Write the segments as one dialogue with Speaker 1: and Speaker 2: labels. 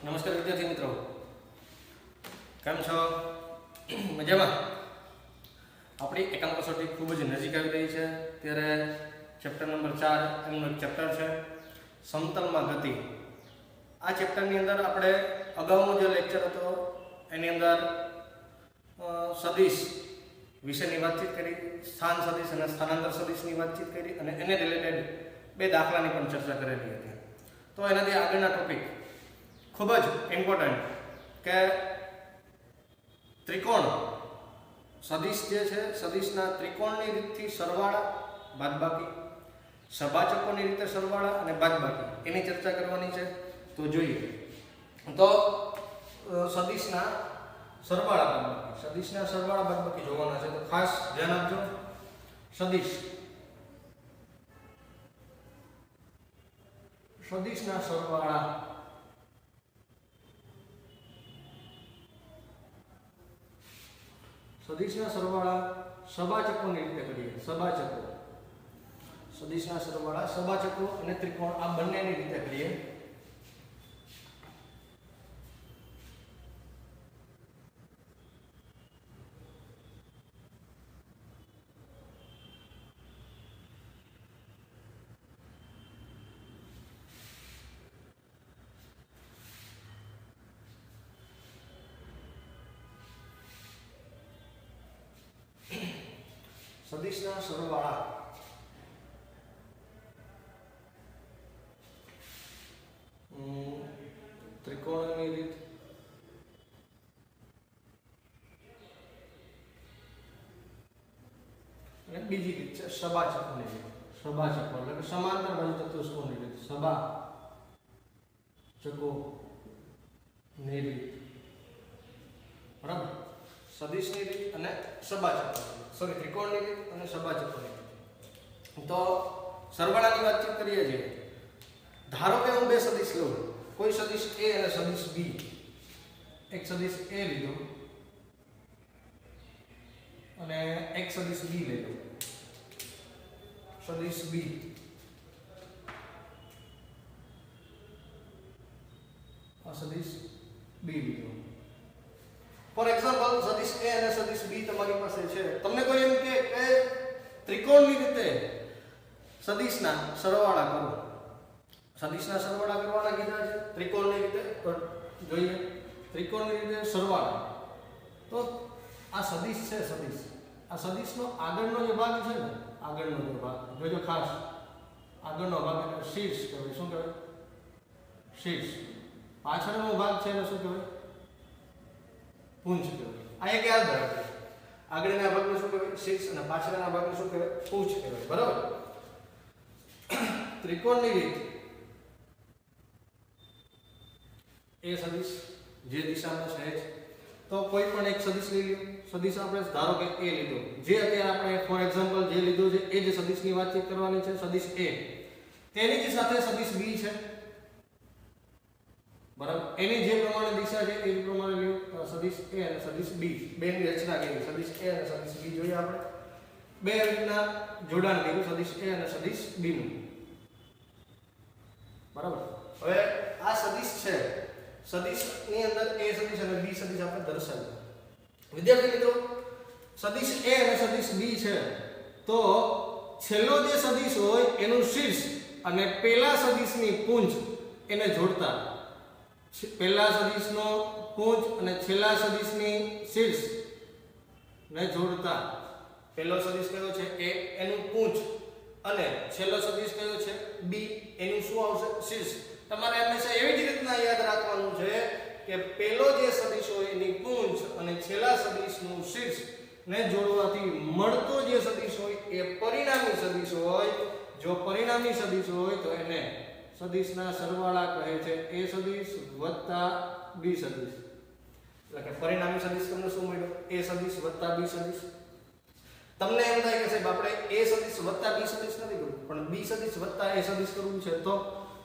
Speaker 1: નમસ્કાર વિદ્યાર્થી મિત્રો, કેમ છો? મજામાં? આપણી એકમ કસોટી ખૂબ જ નજીક આવી રહી છે, ત્યારે ચેપ્ટર નંબર 4 એમનું એક ચેપ્ટર છે સમતલમાં ગતિ. આ ચેપ્ટરની અંદર આપણે અગાઉનો જે લેક્ચર હતો એની અંદર સદિશ વિશેની વાતચીત કરી, સ્થાન સદિશ અને સ્થાનાંતર સદિશની વાતચીત કરી અને એને રિલેટેડ બે દાખલાની પણ ચર્ચા કરેલી હતી. તો એનાથી આગળના ટોપિક ખૂબ જ ઇમ્પોર્ટન્ટ કે ત્રિકોણ સદિશ જે છે, સદિશના ત્રિકોણની રીતથી સરવાળા બાદબાકી, સભાચકોની રીતે સરવાળા અને બાદબાકી એની ચર્ચા કરવાની છે. તો જોઈએ તો સદિશના સરવાળા બાદબાકી, સદિશના સરવાળા બાદબાકી જોવાના છે. તો ખાસ ધ્યાન આપજો. સદિશના સરવાળા સભાચકોની રીતે કરીએ. સદિશના સરવાળા સભાચકો અને ત્રિકોણ આ બંનેની રીતે કરીએ. સદિશના સરવાળા ત્રિકોણની રીત અને બીજી રીત છે સભાચકોની રીત. સભાચકો એટલે કે સમાંતર બાજુ ચતુષ્કોણની રીત. સભાચકોની રીત, બરાબર. સદિશની રીત અને ત્રિકોણની રીત અને સભાચકોની રીત. તો સરવાળાની વાતચીત કરીએ છીએ. ધારો કે હું બે સદિશ લઉં, કોઈ સદિશ A અને સદિશ B. એક સદિશ A લીધો અને એક સદિશ B લઈ લો. સદિશ B આ સદિશ B લીધો. ફોર એક્ઝામ્પલ સદિશ A અને સદિશ B તમારી પાસે છે. તમને કોઈ એમ કે ત્રિકોણની રીતે સદિશના સરવાળા કરો. સદિશના સરવાળા કરવાના કીધા છે. ત્રિકોણની રીતે જોઈએ. ત્રિકોણની રીતે સરવાળા. તો આ સદિશ છે. આ સદિશનો આગળનો જે ભાગ છે ને, આગળનો જે ભાગ જોજો ખાસ. આગળનો ભાગ એટલે શીર્ષ કહેવાય. શું કહેવાય? શીર્ષ. પાછળનો ભાગ છે એટલે શું કહેવાય? પુંજ કહેવાય. આ એક યાદ રાખજો. આગળના ભાગને શું કહેવાય? શીર્ષ. અને પાછળના ભાગને શું કહેવાય? પુંજ કહેવાય. બરાબર. ત્રિકોણની રીત એ સદિશ જે દિશામાં છે તો કોઈ પણ એક સદિશ લઈ લો. સદિશ આપણે ધારો કે A લીધો. જે અત્યારે આપણે ફોર એક્ઝામ્પલ જે લીધો છે એ જ સદિશની વાતચીત કરવાની છે. સદિશ A તેની જ સાથે સદિશ B છે, બરાબર. એની જે પ્રમાણે દિશા છે એ જ પ્રમાણે લ્યો. સદિશ A અને સદિશ B બેની રચના કરી. સદિશ A અને સદિશ B જોઈએ આપણે. બે રીતના જોડાણ કર્યું સદિશ A અને સદિશ B નું, બરાબર. હવે આ સદિશ છે. સદિશની અંદર A સદિશ અને B સદિશ આપણે દર્શાવ્યું. વિદ્યાર્થી મિત્રો, સદિશ A અને સદિશ B છે તો છેલ્લો જે સદિશ હોય એનું શીર્ષ અને પેલા સદિશની પુંજ એને જોડતા, પહેલા સદિશનો પુંજ અને છેલ્લા સદિશની શીર્ષ ને જોડતા. પહેલો સદિશ કયો છે A, એનું પુંજ, અને છેલ્લો સદિશ કયો છે B, એનું શું આવશે? શીર્ષ. તમારે હંમેશા એવી જ રીતના યાદ રાખવાનું છે કે પહેલો જે સદિશ હોય એની પુંજ અને છેલ્લા સદિશનું શીર્ષ ને જોડવાથી મળતો જે સદિશ હોય એ પરિણામી સદિશ હોય. જો પરિણામી સદિશ હોય તો એને સદિશના સરવાળા કહે છે. A સદિશ વત્તા B સદિશ. એટલે કે પરિણામી સદિશ તમને શું મળ્યો? A સદિશ વત્તા B સદિશ. તમને એમ થાય કે સાહેબ આપણે A સદિશ વત્તા B સદિશ નથી કરવું, પણ B સદિશ વત્તા A સદિશ કરવું છે.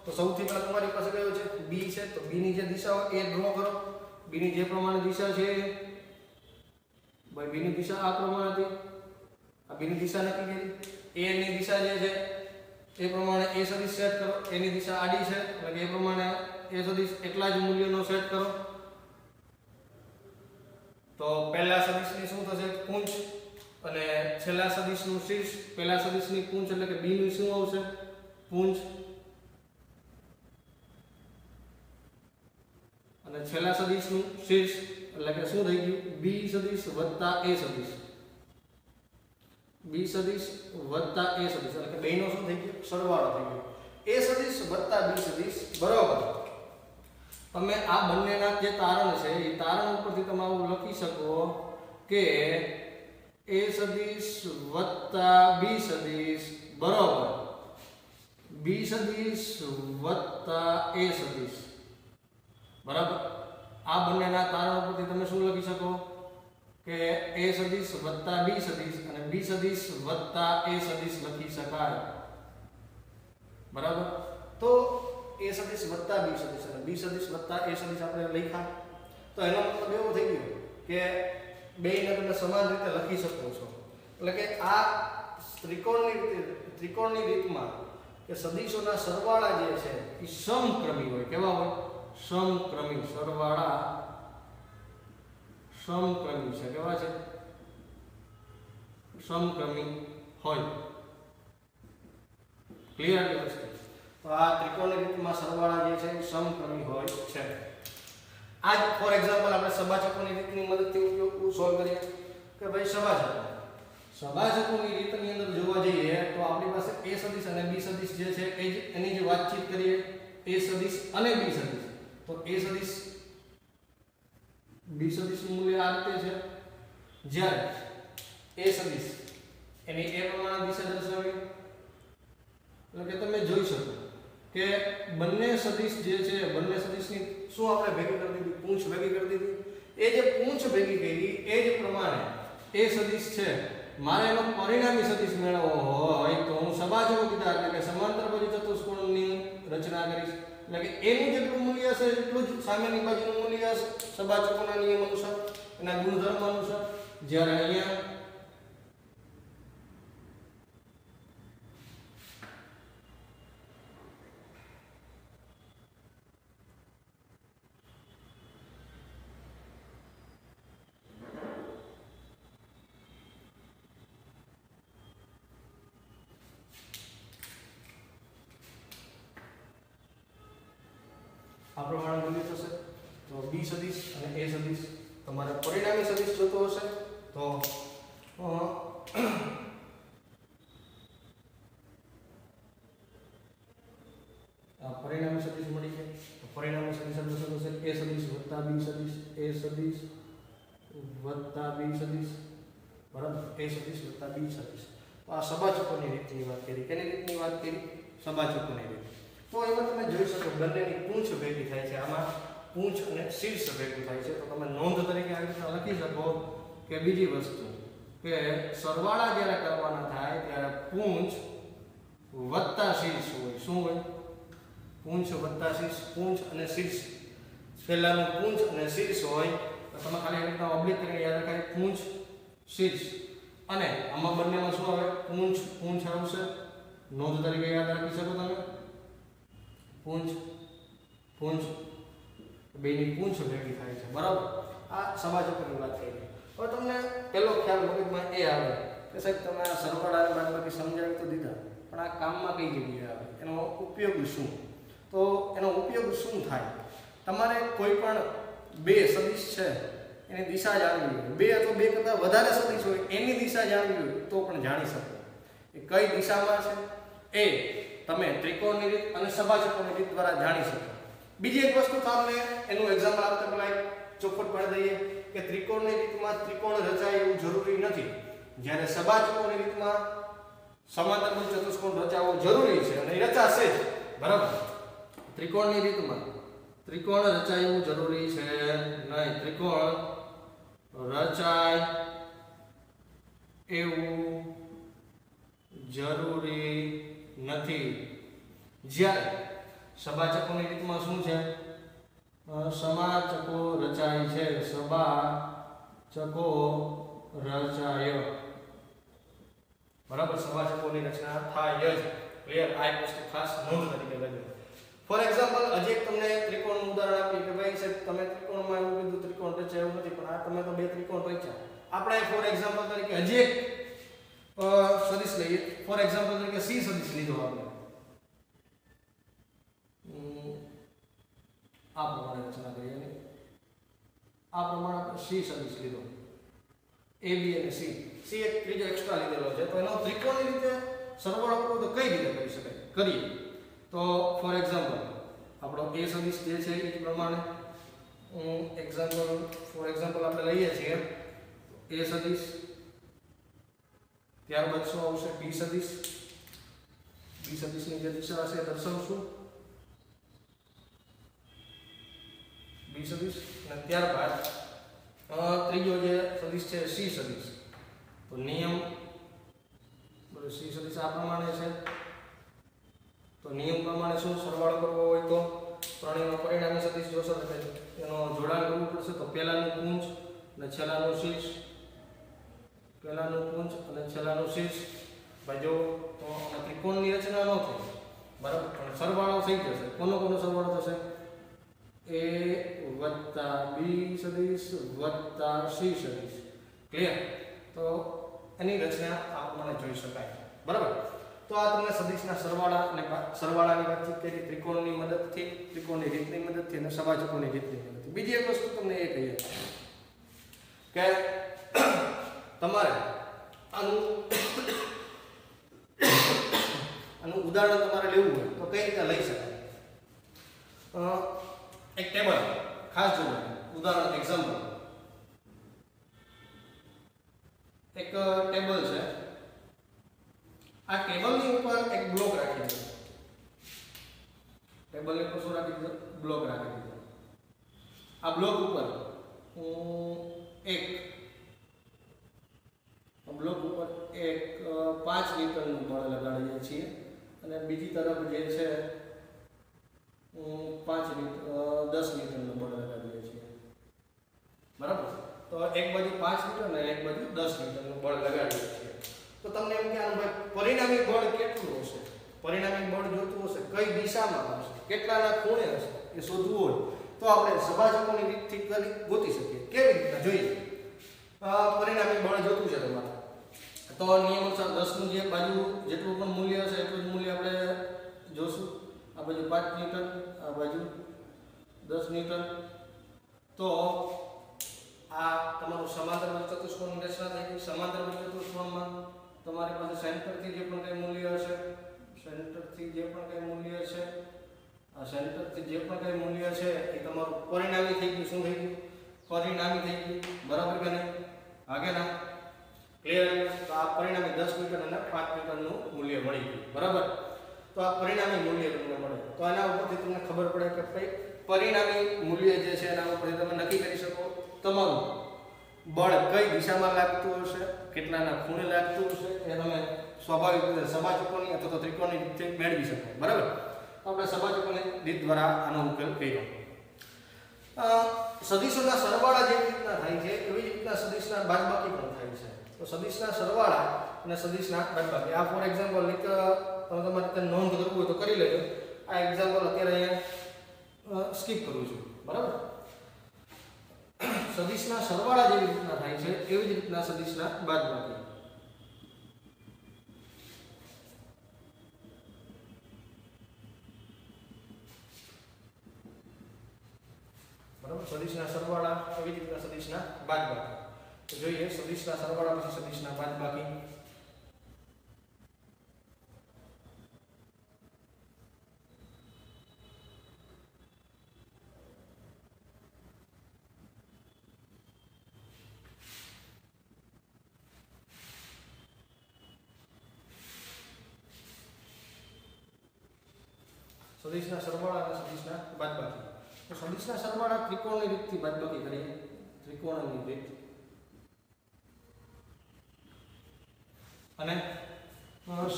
Speaker 1: તો સૌથી પહેલા તમારી પાસે કયો છે? B છે. તો B ની જે દિશા હોય એ ડ્રો કરો. B ની જે પ્રમાણે દિશા છે ભાઈ, B ની દિશા આ પ્રમાણે હતી. આ B ની દિશા નક્કી કરી. A ની દિશા જે છે એ પ્રમાણે A સદિશ સેટ કરો. એની દિશા આડી છે એટલે કે એ પ્રમાણે એ સદિશ એટલા જ મૂલ્યનો સેટ કરો તો પહેલા સદિશની શું થશે પૂંછ અને છેલ્લા સદિશનું શીર્ષ પહેલા સદિશની પૂંછ એટલે કે b ની શું આવશે પૂંછ અને છેલ્લા સદિશનું શીર્ષ એટલે કે શું થઈ ગયું b સદિશ વત્તા a સદિશ b સદિશ વત્તા a સદિશ એટલે કે બેનો શું થઈ ગયો સરવાળો થઈ ગયો a સદિશ વત્તા b સદિશ બરાબર તમે આ બંનેના જે તારણ છે એ તારણ ઉપરથી તમે આવું લખી શકો કે a સદિશ વત્તા b સદિશ બરાબર b સદિશ વત્તા a સદિશ બરાબર આ બંનેના તારણ ઉપરથી તમે શું લખી શકો કે a સદિશ વત્તા b સદિશ અને b સદિશ વત્તા a સદિશ લખી શકાય બરાબર તો a સદિશ વત્તા b સદિશ અને b સદિશ વત્તા a સદિશ આપણે લખ્યા તો એનો મતલબ એવો થઈ ગયો કે બેયને તમે સમાન રીતે લખી શકો છો એટલે કે આ ત્રિકોણની રીતમાં કે સદિશોના સરવાળા જે છે એ સમક્રમી હોય કેવા હોય સમક્રમી સરવાળા સમક્રમી છે કેવા છે સમક્રમી હોય ક્લિયર છે તો આ ત્રિકોણની રીતમાં સરવાળા જે છે એ સમક્રમી હોય છે આજ ફોર એક્ઝામ્પલ આપણે સબાચકોની રીતની મદદથી ઉપયોગ સોલ્વ કરીએ કે ભાઈ સબાચકોની રીતની અંદર જોવા જઈએ તો આપણી પાસે a સદિશ અને b સદિશ જે છે એની જે વાતચીત કરીએ a સદિશ અને b સદિશ તો a સદિશ b સદિશનું મૂલ્ય આ રીતે છે જ્યારે a સદિશ એની એ પ્રમાણે દિશા દર્શાવી એટલે કે તમે જોઈ શકો કે બંને સદિશ જે છે બંને સદિશની શું આપણે ભેગી કરી દીધી પૂંછ ભેગી કરી દીધી એ જે પૂંછ ભેગી કરી એ જ પ્રમાણે એ સદિશ છે મારે એનો પરિણામી સદિશ મેળવવો હોય તો હું સબાચકો કીધા એટલે કે સમાંતર બાજુ ચતુષ્કોણની રચના કરીશ એટલે કે એનું જેટલું મૂલ્ય હશે એટલું જ સામેની બાજુનું મૂલ્ય હશે સબાચકોના નિયમ અનુસાર એના ગુણધર્મ અનુસાર જ્યારે અહીંયા આ પ્રમાણે મૂલ્ય થશે તો b સદિશ અને a સદિશ તમારે પરિણામી સદિશ જોતો હશે તો આ પરિણામી સદિશ મળી છે તો પરિણામી સદિશ એટલે શું થશે a સદિશ વત્તા b સદિશ a સદિશ વત્તા b સદિશ બરાબર a સદિશ વત્તા b સદિશ તો આ સબાચકોની રીતની વાત કરી કેની રીતની વાત કરી સબાચકોની રીત તો એમાં તમે જોઈ શકો બંનેની પૂંછ ભેગી થાય છે આમાં પૂંછ અને શીર્ષ ભેગું થાય છે તો તમે નોંધ તરીકે આ રીતે લખી શકો કે બીજી વસ્તુ કે સરવાળા જ્યારે કરવાના થાય ત્યારે પૂંછ વત્તા શીર્ષ હોય શું હોય પૂંછ વત્તા શીર્ષ પૂંછ અને શીર્ષ પહેલાનું પૂંછ અને શીર્ષ હોય તો તમે ખાલી આ રીતના ઓબ્લિક કરીને યાદ રખાય પૂંછ શીર્ષ અને આમાં બંનેમાં શું આવે પૂંછ આવશે નોંધ તરીકે યાદ રાખી શકો તમે પૂંછ બેની પૂંછ ભેગી થાય છે બરાબર આ સબાચકોની વાત થઈ હવે તમને પહેલો ખ્યાલ મગજમાં એ આવે કે સાહેબ તમે આ સરવાળાને બાદબાકી સમજાવી તો દીધા પણ આ કામમાં કઈ જગ્યાએ આવે એનો ઉપયોગ શું તો એનો ઉપયોગ શું થાય તમારે કોઈ પણ બે સદિશ છે એની દિશા જાણવી હોય બે અથવા બે કરતાં વધારે સદિશ હોય એની દિશા જાણવી હોય તો પણ જાણી શકો એ કઈ દિશામાં છે એ તમે ત્રિકોણની રીત અને સબાચકોની રીત દ્વારા જાણી શકો બીજી એક વસ્તુ તમને એનું એક્ઝામ્પલ આપતા પહેલા એક ચોખવટ પાડી દઈએ કે ત્રિકોણની રીતમાં ત્રિકોણ રચાય એવું જરૂરી નથી જ્યારે સબાચકોની રીતમાં સમાંતર બાજુ ચતુષ્કોણ રચાવવો જરૂરી છે અને એ રચાશે જ બરાબર ત્રિકોણની રીતમાં ત્રિકોણ રચાય એવું જરૂરી છે નહીં ત્રિકોણ રચાય એવું જરૂરી નથી જ્યારે સબાચકોની રીતમાં શું છે સમાચકો રચાય છે સબાચકો રચાય બરાબર સબાચકોની રચના થાય જ ક્લિયર આ એક વસ્તુ ખાસ નોંધ તરીકે લેજો ફોર એક્ઝામ્પલ હજી એક તમને ત્રિકોણનું ઉદાહરણ આપીએ કે ભાઈ સાહેબ તમે ત્રિકોણમાં એવું કીધું ત્રિકોણ રચે એવું નથી, પણ આ તમે તો બે ત્રિકોણ રચ્યા. આપણે ફોર એક્ઝામ્પલ તરીકે હજી એક સદિશ લઈએ. ફોર એક્ઝામ્પલ તરીકે સી સદિશ લીધો આપણે. આ પ્રમાણે રચના કરીએ ને આ પ્રમાણે આપણે સી સદિશ લીધો. એ બી અને સી. સી એક ત્રીજો એક્સ્ટ્રા લીધેલો છે. તો એનો ત્રિકોણની રીતે સરવાળો કરવો તો કઈ રીતે કરી શકાય? કરીએ તો ફોર એક્ઝામ્પલ આપણો એ સદિશ જે છે એ પ્રમાણે ફોર એક્ઝામ્પલ આપણે લઈએ છીએ એ સદિશ, ત્યારબાદ શું આવશે? બી સદિશ. બી સદિશની જે દિશા હશે દર્શાવશું બી સદિશ, અને ત્યારબાદ ત્રીજો જે સદિશ છે સી સદિશ. તો નિયમ સી સદિશ આ પ્રમાણે છે. તો નિયમ પ્રમાણે શું સરવાળો કરવો હોય તો ત્રણેયનો પરિણામી સદિશ જોશો તો એનો જોડાણ કરવું પડશે. તો પહેલાનું કુંજ અને છેલ્લાનું શીર્ષ, પહેલાનું કુંજ અને છેલ્લાનું શીર્ષ. ભાઈ જો તો ત્રિકોણની રચના ન થાય બરાબર, પણ સરવાળો થઈ જશે. કોનો સરવાળો થશે? એ વત્તા બી સદિશ વત્તા સી સદિશ. ક્લિયર? તો એની રચના આ પ્રમાણે જોઈ શકાય બરાબર. તો આ તમને સદિશના સરવાળાની વાતચીત કરી ત્રિકોણની મદદથી, ત્રિકોણની રીતની મદદથી અને સભાજકોની રીતની મદદથી. બીજી એક વસ્તુ તમને એ કહીએ કે તમારે આનું ઉદાહરણ તમારે લેવું હોય તો કઈ રીતે લઈ શકાય? એક ટેબલ ખાસ જોજો. ઉદાહરણ એક્ઝામ્પલ એક ટેબલ છે. આ ટેબલની ઉપર એક બ્લોક રાખી દીધો. ટેબલની ઉપર શું રાખી દીધો? બ્લોક રાખી દીધો. આ બ્લોક ઉપર એક 5 ન્યૂટનનું બળ લગાડીએ છીએ અને બીજી તરફ જે છે 10 ન્યૂટનનું બળ લગાડીએ છીએ બરાબર. તો એક બાજુ 5 ન્યૂટન અને એક બાજુ 10 ન્યૂટનનું બળ લગાડીએ છીએ. તો તમને એમ કે આનું ભાઈ પરિણામી બળ કેટલું હશે? પરિણામી બળ જોતું હશે કઈ દિશામાં હશે, કેટલાના ખૂણે હશે એ શોધવું હોય તો આપણે સભાજકોની રીતથી ગોતી શકીએ. કેવી રીતના જોઈએ? પરિણામી બળ જોતું છે તમારે તો નિયમ અનુસાર 10 નું જે બાજુ જેટલું પણ મૂલ્ય હશે એટલું જ મૂલ્ય આપણે જોશું. આ બાજુ 5 ન્યૂટન, આ બાજુ 10 ન્યૂટન. તો આ તમારું સમાંતર ચતુષ્કોણની રચના થઈ ગઈ. સમાંતર ચતુષ્કોણમાં તમારી પાસે સેન્ટરથી જે પણ કંઈ મૂલ્ય હશે, સેન્ટરથી જે પણ કંઈ મૂલ્ય છે, આ સેન્ટરથી જે પણ કંઈ મૂલ્ય છે એ તમારું પરિણામી થઈ ગયું. શું થઈ ગયું? પરિણામી થઈ ગયું બરાબર કે નહીં? આગળના ક્લિયર? તો આ પરિણામી 10 ન્યૂટન અને 5 ન્યૂટનનું મૂલ્ય મળી ગયું બરાબર. તો આ પરિણામી મૂલ્ય તમને મળે તો એના ઉપરથી તમને ખબર પડે કે ભાઈ પરિણામી મૂલ્ય જે છે એના ઉપરથી તમે નક્કી કરી શકો તમારું બળ કઈ દિશામાં લાગતું હશે, કેટલાના ખૂણે લાગતું હશે એ તમે સ્વાભાવિક રીતે સભાજકોની અથવા તો ત્રિકોણની રીતે મેળવી શકો બરાબર. આપણે સભાજકોની રીત દ્વારા આનો ઉકેલ કર્યો. સદિશોના સરવાળા જેવી રીતના થાય છે એવી રીતના સદિશના બાદબાકી પણ થાય છે. તો સદિશના સરવાળા અને સદિશના બાદબાકી આ ફોર એક્ઝામ્પલ તમારે નોંધ કરવું હોય તો કરી લેજો. આ એક્ઝામ્પલ અત્યારે અહીંયા સ્કીપ કરું છું બરાબર. સદિશના સરવાળા જેવી રીતના થાય છે એવી જ રીતના સદિશના બાદબાકી. બરાબર. સદિશના સરવાળા એવી જ રીતના સદિશના બાદબાકી. તો જોઈએ સદિશના સરવાળા પછી સદિશના બાદબાકી. સદિશના સરવાળા અને સદિશના બાદબાકી. તો સદિશના સરવાળા ત્રિકોણની રીતથી બાદબાકી કરીએ. ત્રિકોણની રીત અને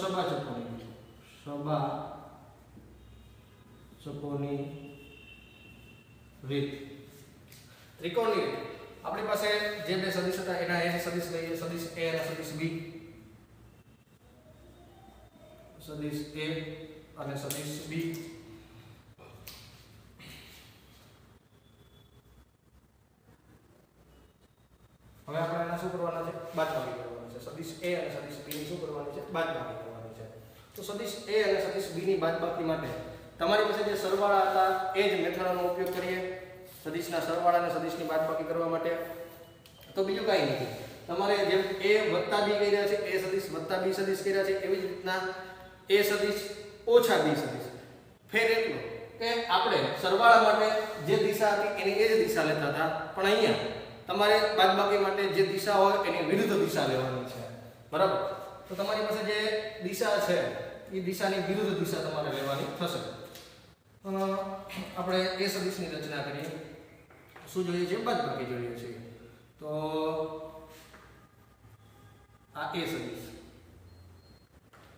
Speaker 1: સભાજકોની રીત. સભાજકોની રીત. ત્રિકોણની રીત આપણી પાસે જે બે સદિશ હતા એના એ સદિશ લઈએ. સદિશ A અને સદિશ B. સદિશ A અને સદિશ B. બાદબાકી કરવાની છે. સદિશ a અને સદિશ b ની શું કરવાની છે? બાદબાકી કરવાની છે. તો સદિશ a અને સદિશ b ની બાદબાકી માટે તમારી પાસે જે સરવાળા હતા એ જ મેથડનો ઉપયોગ કરીએ સદિશના સરવાળા અને સદિશની બાદબાકી કરવા માટે. તો બીજું કાંઈ નથી, તમારે જેમ a + b કર્યા છે, a સદિશ + b સદિશ કર્યા છે, એવી જ રીતના a સદિશ ઓછા b સદિશ. ફેર એટલો કે આપણે સરવાળા માટે જે દિશા હતી એની એ જ દિશા લેતા હતા, પણ અહીંયા તમારે બાદબાકી માટે જે દિશા હોય એની વિરુદ્ધ દિશા લેવાની છે. બરાબર? તો તમારી પાસે જે દિશા છે એ દિશાની વિરુદ્ધ દિશા તમારે લેવાની થશે. આપણે a સદિશની રચના કરીએ. શું જોઈએ છે? બાદબાકી જોઈએ છે. તો આ a સદિશ,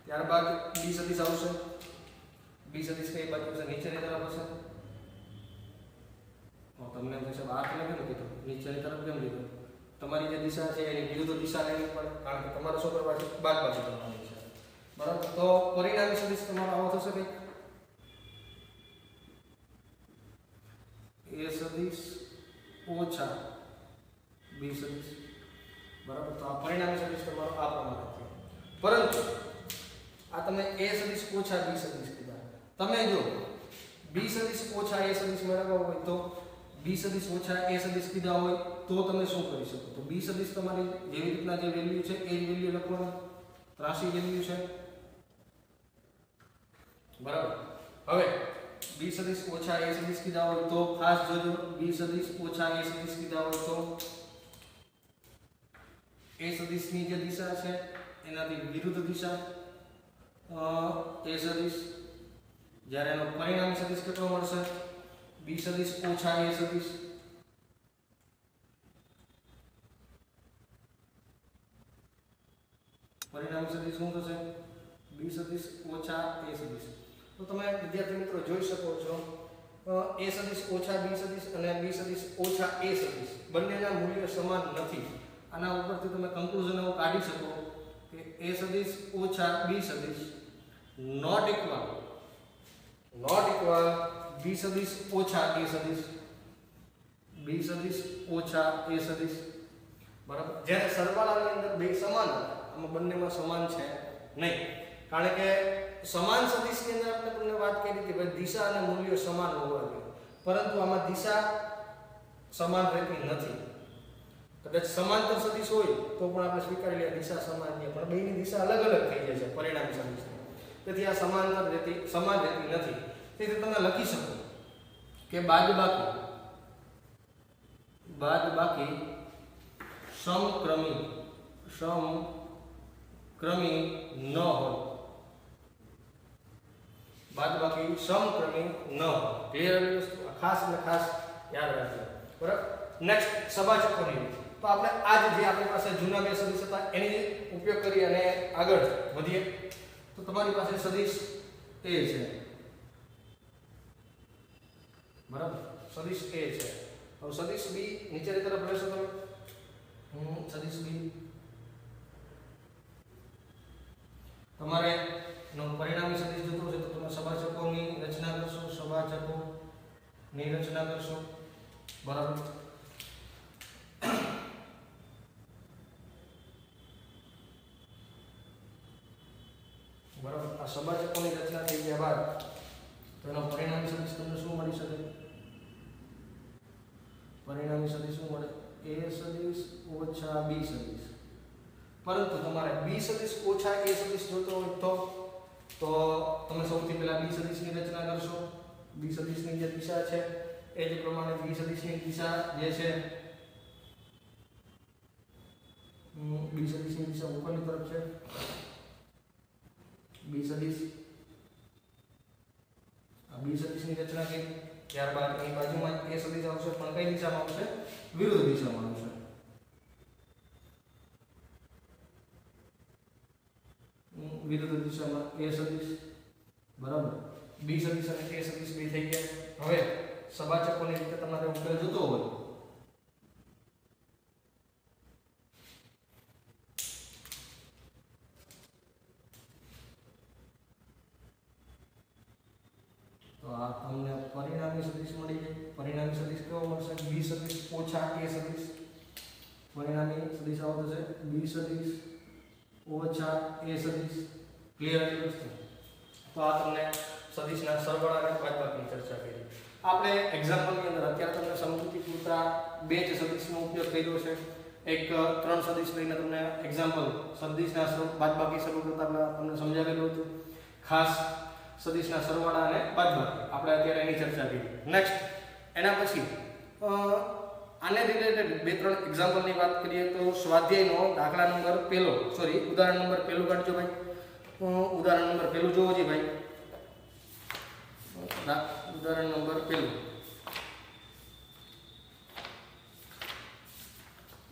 Speaker 1: ત્યારબાદ b સદિશ આવશે. b સદિશ કઈ બાજુ છે? નીચેની તરફ હશે. તમને એમ થશે આ તમે કેમ કીધું નીચેની તરફ કેમ લીધું? તમારી જે દિશા છે એની વિરુદ્ધ દિશા લેવી પડે, કારણ કે તમારે શું કરવા છે? બાદબાકી કરવાની છે. બરાબર? તો પરિણામી સદિશ તમારો આવો થશે કંઈક a સદિશ ઓછા b સદિશ. બરાબર? તો આ પરિણામી સદિશ તમારો આ પ્રમાણે છે. પરંતુ આ તમે a સદિશ ઓછા b સદિશ કીધા. તમે જો b સદિશ ઓછા a સદિશ મેળવવા હોય તો b સદિશ ઓછા a સદિશ કીધા હોય તો તમે શું કરી શકો? તો b સદિશ તમારી જેવી રીતના જે વેલ્યુ છે એ જ વેલ્યુ લખવાનું, ત્રાસી વેલ્યુ છે. બરાબર? હવે b સદિશ ઓછા a સદિશ કીધા હોય તો ખાસ જોજો, b સદિશ ઓછા a સદિશ કીધા હોય તો a સદિશની જે દિશા છે એનાથી વિરુદ્ધ દિશા a સદિશ. જ્યારે એનો પરિણામી સદિશ કેટલો મળશે? b સદિશ ઓછા a સદિશ. પરિણામી સદિશ શું થશે? b સદિશ ઓછા a સદિશ. તો તમે વિદ્યાર્થી મિત્રો જોઈ શકો છો a સદિશ ઓછા b સદિશ અને b સદિશ ઓછા a સદિશ બંનેના મૂલ્યો સમાન નથી. આના ઉપરથી તમે કન્ક્લુઝન એવું કાઢી શકો કે a સદિશ ઓછા b સદિશ નોટ ઇક્વલ b સદિશ ઓછા a સદિશ, b સદિશ ઓછા a સદિશ. બરાબર? જ્યારે સરવાળાની અંદર બે સમાન હતા, આમાં બંનેમાં સમાન છે નહીં, કારણ કે સમાન સદિશની અંદર આપણે તમને વાત કરી હતી કે દિશા અને મૂલ્યો સમાન હોવા જોઈએ, પરંતુ આમાં દિશા સમાન રહેતી નથી. કદાચ સમાંતર સદિશ હોય તો પણ આપણે સ્વીકારી લઈએ દિશા સમાન છે, પણ બેની દિશા અલગ અલગ થઈ જાય છે પરિણામી સદિશની. તેથી આ સમાન રહેતી નથી. તેથી તમે લખી શકો કે બાદબાકી સમક્રમી ન હોય. બાદબાકી સમક્રમી ન હોય. ક્લિયર? ખાસ અને ખાસ યાદ રાખજો. બરાબર? નેક્સ્ટ સભાચકોની રીત. તો આપણે આજ જે આપણી પાસે જૂના બે સદિશ હતા એની ઉપયોગ કરી અને આગળ વધીએ. તો તમારી પાસે સદિશ a છે. બરાબર? સદિશ a છે. હવે સદિશ b નીચેની તરફ લેશો તમે. સદિશ b તમારે નો પરિણામી સદિશ જોતો છે તો તમે સભાચકોની રચના કરશો. બરાબર? બરાબર? આ સભાચકોની રચના થઈ ગયા બાદ તો એનો પરિણામી સદિશ તમને શું મળી શકે? પરિણામી સદિશ શું મળે? a સદિશ ઓછા b સદિશ. પરંતુ તમારે b સદિશ ઓછા a સદિશ જોતો હોય તો તમે સૌથી પહેલા b સદિશની રચના કરશો. b સદિશની જે દિશા છે એ જ પ્રમાણે b સદિશની દિશા જે છે b સદિશની દિશા ઉપરની તરફ છે. b સદિશ આ b સદિશની રચના કરી, ત્યારબાદ એની બાજુમાં a સદિશ આવશે, પણ કઈ દિશામાં આવશે? વિરુદ્ધ દિશામાં આવશે. વિરુદ્ધ દિશામાં a સદિશ. બરાબર? b સદિશ અને a સદિશ બે થઈ ગયા. હવે સભાચકોની રીતે તમારે ઉકેલ જોતો હોય તો આ તમને પરિણામી સદિશ મળી જાય. પરિણામી સદિશ કેવો મળશે? b સદિશ ઓછા a સદિશ. પરિણામી સદિશ આવો થશે બી સદિશ ઓછા એ સદિશ. ક્લિયર હતી વસ્તુ? તો આ તમને સદિશના સરવાળા અને બાદબાકીની ચર્ચા કરી. આપણે એક્ઝામ્પલની અંદર અત્યારે તમને સમજૂતી પૂરતા બે જ સદિશનો ઉપયોગ કર્યો છે. એક 3 સદિશ લઈને તમને એક્ઝામ્પલ સદિશના બાદબાકી શરૂ કરતા તમને સમજાવેલું હતું. ખાસ સદિશના સરવાળા અને બાદબાકી આપણે અત્યારે એની ચર્ચા કરી. નેક્સ્ટ એના પછી આને રિલેટેડ 2-3 એક્ઝામ્પલની વાત કરીએ તો સ્વાધ્યાયનો દાખલા નંબર પહેલો ઉદાહરણ નંબર પહેલું કાઢજો ભાઈ. ઉદાહરણ નંબર પહેલું જોવો જી ભાઈ. ઉદાહરણ નંબર પહેલું.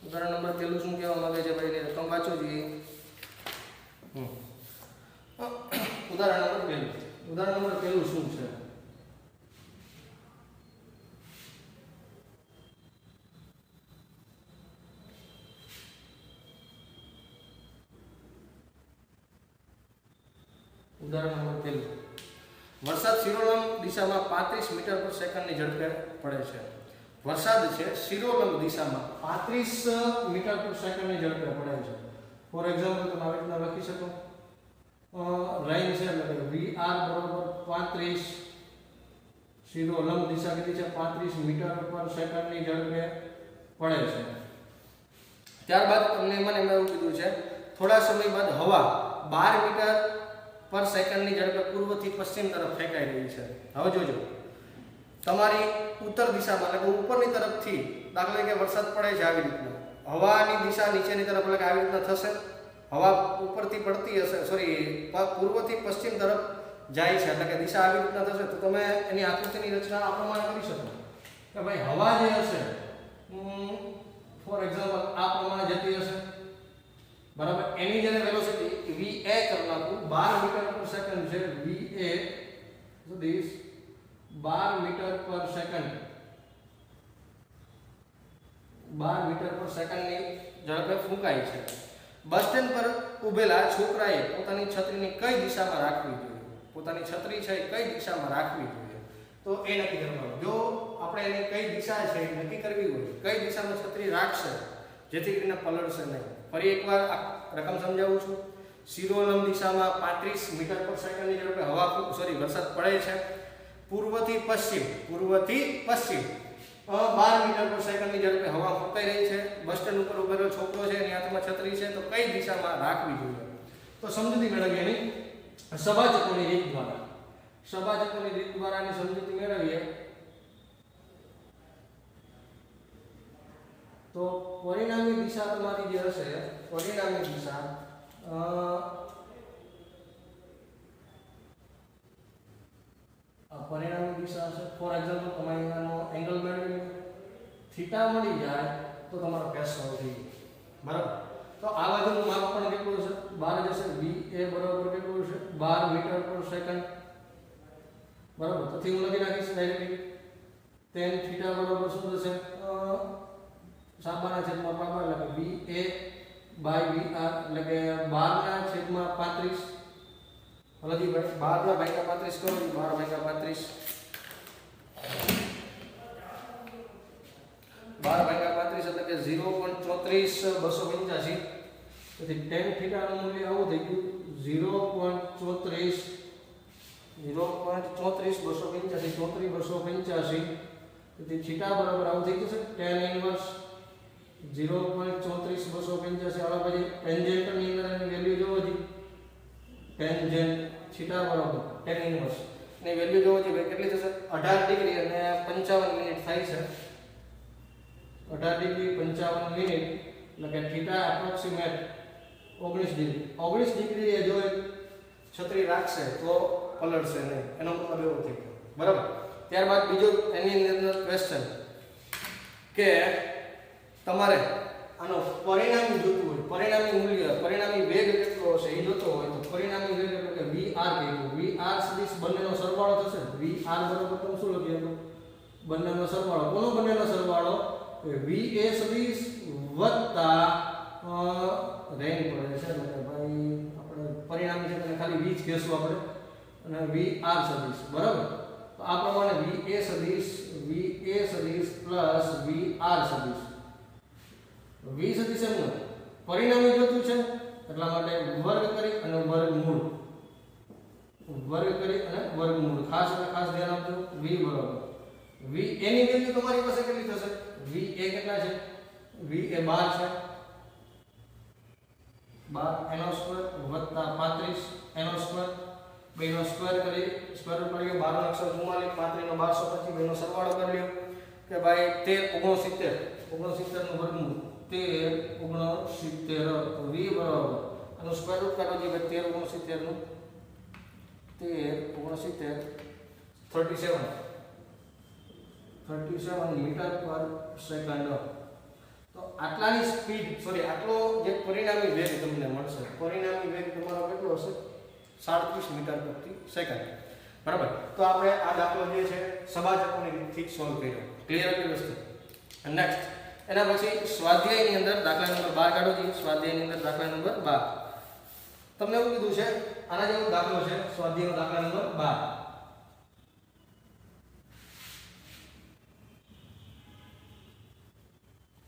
Speaker 1: ઉદાહરણ નંબર પહેલું શું કહેવા માંગે છે ભાઈ? રકમ વાંચો જોઈએ. ઉદાહરણ નંબર પહેલું. ઉદાહરણ નંબર પહેલું શું છે? ઉદાહરણ નંબર પહેલું. વરસાદ શિરોલંબ દિશામાં 35 મીટર પર સેકન્ડની ઝડપે પડે છે. વરસાદ છે શિરોલંબ દિશામાં 35 મીટર પર સેકન્ડની ઝડપે પડે છે. ફોર એક્ઝામ્પલ તમે આવી રીતના લખી શકો. રેન્જ છે એટલે VR બરોબર 35 શિરોલંબ દિશા કીધી છે 35 મીટર પર સેકન્ડની ઝડપે પડે છે. ત્યારબાદ તમને મને એવું કીધું છે થોડા સમય બાદ હવા 12 મીટર પર સેકન્ડની ઝડપે પૂર્વથી પશ્ચિમ તરફ ફેંકાઈ રહી છે. હવે જોજો તમારી ઉત્તર દિશામાં એટલે કે ઉપરની તરફથી દાખલા તરીકે વરસાદ પડે છે આવી રીતના હવાની દિશા નીચેની તરફ એટલે કે આવી રીતના થશે. હવા ઉપરથી પડતી હશે પૂર્વથી પશ્ચિમ તરફ જાય છે એટલે કે દિશા આવી રીતના થશે. તો તમે એની આકૃતિની રચના આ પ્રમાણે કરી શકો કે ભાઈ હવા જે હશે ફોર એક્ઝામ્પલ આ પ્રમાણે જતી હશે બરાબર. એની જેને વેલોસિટી va કરી નાખું 12 મીટર પર સેકન્ડ છે. va so this 12 મીટર પર સેકન્ડ 12 મીટર પર સેકન્ડની ઝડપે ફૂંકાય છે. બસ સ્ટેન્ડ પર ઊભેલા છોકરાએ પોતાની છત્રીની કઈ દિશામાં રાખવી જોઈએ? પોતાની છત્રી છે કઈ દિશામાં રાખવી જોઈએ તો એ નક્કી કરવાનું. જો આપણે એની કઈ દિશા છે એ નક્કી કરવી હોય કઈ દિશામાં છત્રી રાખશે જેથી કરીને પલળશે નહીં. ફરી એકવાર આ રકમ સમજાવું છું. શિરોલંબ દિશામાં 35 મીટર પર સેકન્ડની ઝડપે વરસાદ પડે છે. પૂર્વથી પશ્ચિમ 12 મીટર પર સેકન્ડની ઝડપે હવા ફૂંકાઈ રહી છે. બસ સ્ટેન્ડ ઉપર ઉભેલો છોકરો છે એની હાથમાં છત્રી છે તો કઈ દિશામાં રાખવી જોઈએ? તો સમજૂતી મેળવીએ એની સભાજકોની રીત દ્વારા. સભાજકોની રીત દ્વારાની સમજૂતી મેળવીએ તો પરિણામી દિશા તમારી જે હશે પરિણામી દિશા પરિણામી દિશા હશે. ફોર એક્ઝામ્પલ તમારે એનો એંગલ મેળવી થીટા મળી જાય તો તમારો કેસ સોલ્વ થઈ જાય બરાબર. તો આ બાજુનું માપ પણ કેટલું હશે 12 જશે. va બરાબર કેટલું હશે 12 મીટર પર સેકન્ડ બરાબર. તો હું લખી નાખીશ ડાયરેક્ટલી tan થીટા બરાબર શું થશે સાબાના છેદમાં પાપા એટલે કે va by vr એટલે કે 12 ના છેદમાં 35 લખી ભાઈ 12 ના ભાગ્યા 35 કરો 12 ભાગ્યા 35 12 ભાગ્યા 35 એટલે કે 0.34285. તેથી tan થીટા નું મૂલ્ય આવું થઈ ગયું 0.34285. તેથી થીટા બરાબર આવું થઈ જશે tan ઇન્વર્સ 0.34285. આલા પછી ટેન્જેન્ટ ની અંદર એની વેલ્યુ જોવો જી ટેન્જેન્ટ થીટા બરાબર tan ઇન્વર્સ ની વેલ્યુ જોવો જી ભાઈ કેટલી થશે 18 ડિગ્રી અને 55 મિનિટ થાય છે. 18 ડિગ્રી 55 મિનિટ એટલે કે થીટા એપ્રોક્સિમેટ 19 ડિગ્રી. 19 ડિગ્રી એ જો છત્રી રાખશે તો પલળશે નહીં એનો મતલબ એવો થઈ ગયો બરાબર. ત્યારબાદ બીજો એની અંદર ક્વેશ્ચન કે તમારે આનો પરિણામી જોતું હોય પરિણામી મૂલ્ય પરિણામી વેગ કેટલો હશે એ જોતો હોય તો પરિણામી વેગ એટલે કે vr કહેવું. vr સદિશ બંનેનો સરવાળો થશે. vr બરાબર તમે શું લખી શકો બંનેનો સરવાળો. કોનો બંનેનો સરવાળો va સદિશ વત્તા રેન્જ પડે છે એટલે ભાઈ આપણે પરિણામી છે તેને ખાલી v જ કહેશું આપણે અને vr સદિશ બરાબર. તો આ પ્રમાણે va સદિશ પ્લસ vr સદિશ v સદિશ એમનું પરિણામી જોતું છે એટલા માટે વર્ગ કરી અને વર્ગમૂળ ખાસ ધ્યાન આપજો v બરાબર v એની વેલ્યુ તમારી પાસે કેટલી થશે v એ કેટલા છે v એ 12 છે 12 એનો સ્ક્વેર વત્તા 35 એનો સ્ક્વેર બેનો સ્ક્વેર કરી સ્ક્વેર રૂટ કરી 12 નો 144 35 નો 1225 બેનો સરવાળો કરી લ્યો કે ભાઈ 13 69 નું વર્ગમૂળ 13 69 v બરાબર આનો સ્ક્વેર રૂટ કાઢો જે 13 69 નું 37 મીટર પર સેકન્ડ તો આટલાની સ્પીડ આટલો જે પરિણામી વેગ તમને મળશે પરિણામી વેગ તમારો કેટલો હશે 37 મીટર પ્રતિ સેકન્ડ બરાબર તો આપણે આ દાખલો જે છે સબાચકોની રીતથી સોલ્વ કર્યો ક્લિયર એટલી વસ્તુ નેક્સ્ટ એના પછી સ્વાધ્યાયની અંદર દાખલા નંબર 12 કાઢો જોઈએ સ્વાધ્યાયની અંદર દાખલા નંબર 12 તમને એવું કીધું છે આના જેવો દાખલો છે સ્વાધ્યાયનો દાખલા નંબર 12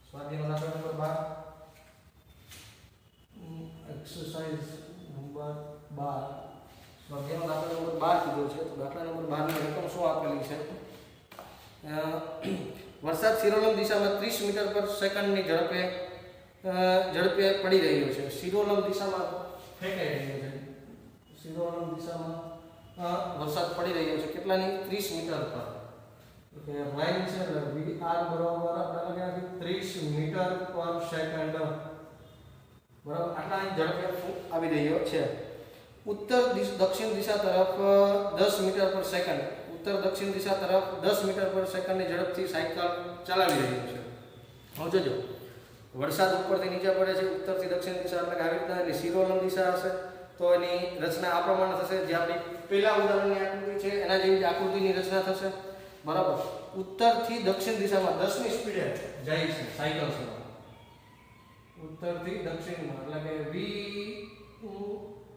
Speaker 1: સ્વાધ્યાયનો દાખલા નંબર 12 એક્સરસાઇઝ નંબર 12 સ્વાધ્યાયનો દાખલા નંબર 12 કીધો છે તો દાખલા નંબર 12 ની રકમ શું આપેલી છે વરસાદ શિરોલંબ દિશામાં 30 મીટર પર સેકન્ડની ઝડપે પડી રહ્યો છે શિરોલંબ દિશામાં ફેંકાઈ રહ્યો છે શિરોલંબ દિશામાં વરસાદ પડી રહ્યો છે કેટલાની 30 મીટર પર કે લાઈન છે vr બરાબર આપણે લગાવી 30 મીટર પર સેકન્ડ બરાબર આટલાની ઝડપે આવી રહ્યો છે ઉત્તર દક્ષિણ દિશા તરફ 10 મીટર પર સેકન્ડ ઉત્તર દક્ષિણ દિશા તરફ 10 મીટર પર સેકન્ડની ઝડપથી સાયકલ ચલાવી રહ્યો છે હવે જોજો વરસાદ ઉપરથી નીચે પડે છે ઉત્તરથી દક્ષિણ દિશા એટલે આવી રીતના એની શિરોલંબ દિશા હશે તો એની રચના આ પ્રમાણે થશે જે આપણી પહેલા ઉદાહરણની આકૃતિ છે એના જેવી જ આકૃતિની રચના થશે બરાબર ઉત્તરથી દક્ષિણ દિશામાં 10 ની સ્પીડે જાય છે સાયકલ સવાર ઉત્તરથી દક્ષિણમાં એટલે કે v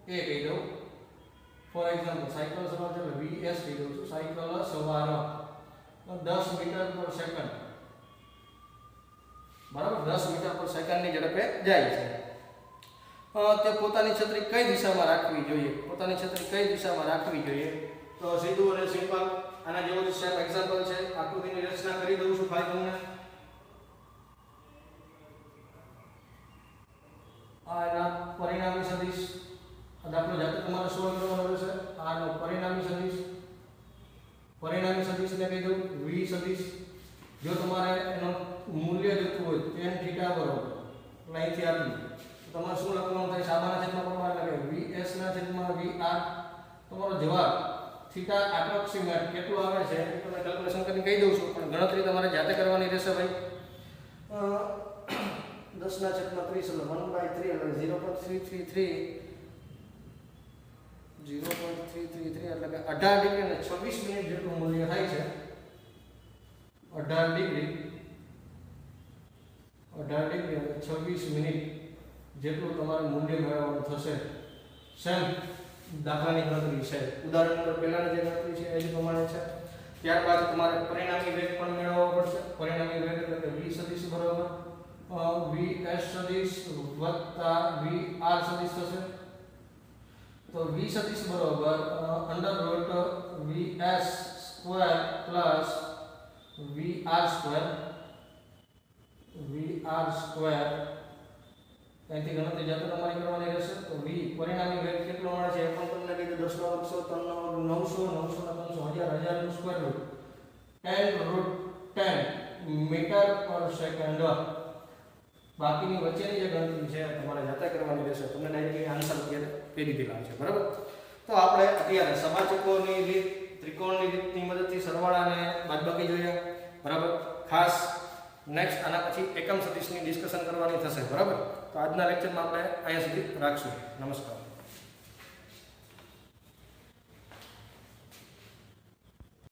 Speaker 1: એ કહી દઉં ફોર એક્ઝામ્પલ સાયકલ સવાર છે vs કહી દઉં છું સાયકલ સવાર 10 મીટર પર સેકન્ડ બરાબર 10 મીટર પર સેકન્ડની ઝડપે જાય છે તે પોતાની છત્રી કઈ દિશામાં રાખવી જોઈએ તો સીધું અને સિમ્પલ આના જેવો જ સેમ એક્ઝામ્પલ છે આકૃતિની રચના કરી દઉં છું ભાઈ તમને આ એના પરિણામી સદિશ આ દાખલો જાતે તમારે સોલ્વ કરવાનો રહેશે આનો પરિણામી સદિશ ને કહી દઉં v સદિશ જો તમારે એનો મૂલ્ય જોતું હોય tan થીટા બરાબર અહીંથી આટલું તમારે શું લખવાનું થાય સામાન્ય છેદમાં પ્રમાણ એટલે vs ના છેદમાં vr તમારો જવાબ થીટા એપ્રોક્સિમેટ કેટલો આવે છે એ તમે કેલ્ક્યુલેશન કરીને કહી દઉં છું પણ ગણતરી તમારે જાતે કરવાની રહેશે ભાઈ 10 ના છેદમાં 30 એટલે 1/3 એટલે 0.333 એટલે કે 18 ડિગ્રી અને 26 મિનિટ જેટલું મૂલ્ય થાય છે 18 ડિગ્રી અને 26 મિનિટ જેટલું તમારે મૂલ્ય મેળવવાનું થશે સેમ દાખલાની ગણતરી છે ઉદાહરણ નંબર પહેલાની જે ગણતરી છે એ જ પ્રમાણે છે ત્યારબાદ તમારે પરિણામી વેગ પણ મેળવવો પડશે પરિણામી વેગ એટલે કે v સદિશ બરાબર vs સદિશ વત્તા vr સદિશ થશે તો v સદિશ બરાબર √ vs square plus vr square અહીંથી ગણતરી જાતે તમારી કરવાની રહેશે તો v પરિણામી વેગ કેટલો મળે છે એ પણ તમને કીધું 10 નો વર્ગ 100 3 નો વર્ગ 900 900 ના 300 1000 નું સ્ક્વેર રૂટ 10 મીટર પર સેકન્ડ બાકીની વચ્ચેની જે ગણતરી છે તમારે જાતે કરવાની રહેશે તમને ડાયરેક્ટલી આન્સર અત્યારે કહી દીધેલા છે બરાબર તો આપણે અત્યારે સબાચકોની રીત ત્રિકોણની રીતની મદદથી સરવાળા અને બાદબાકી જોઈએ બરાબર ખાસ નેક્સ્ટ આના પછી એકમ સદિશની ડિસ્કશન કરવાની થશે બરાબર તો આજના લેક્ચરમાં આપણે અહીંયા સુધી રાખશું નમસ્કાર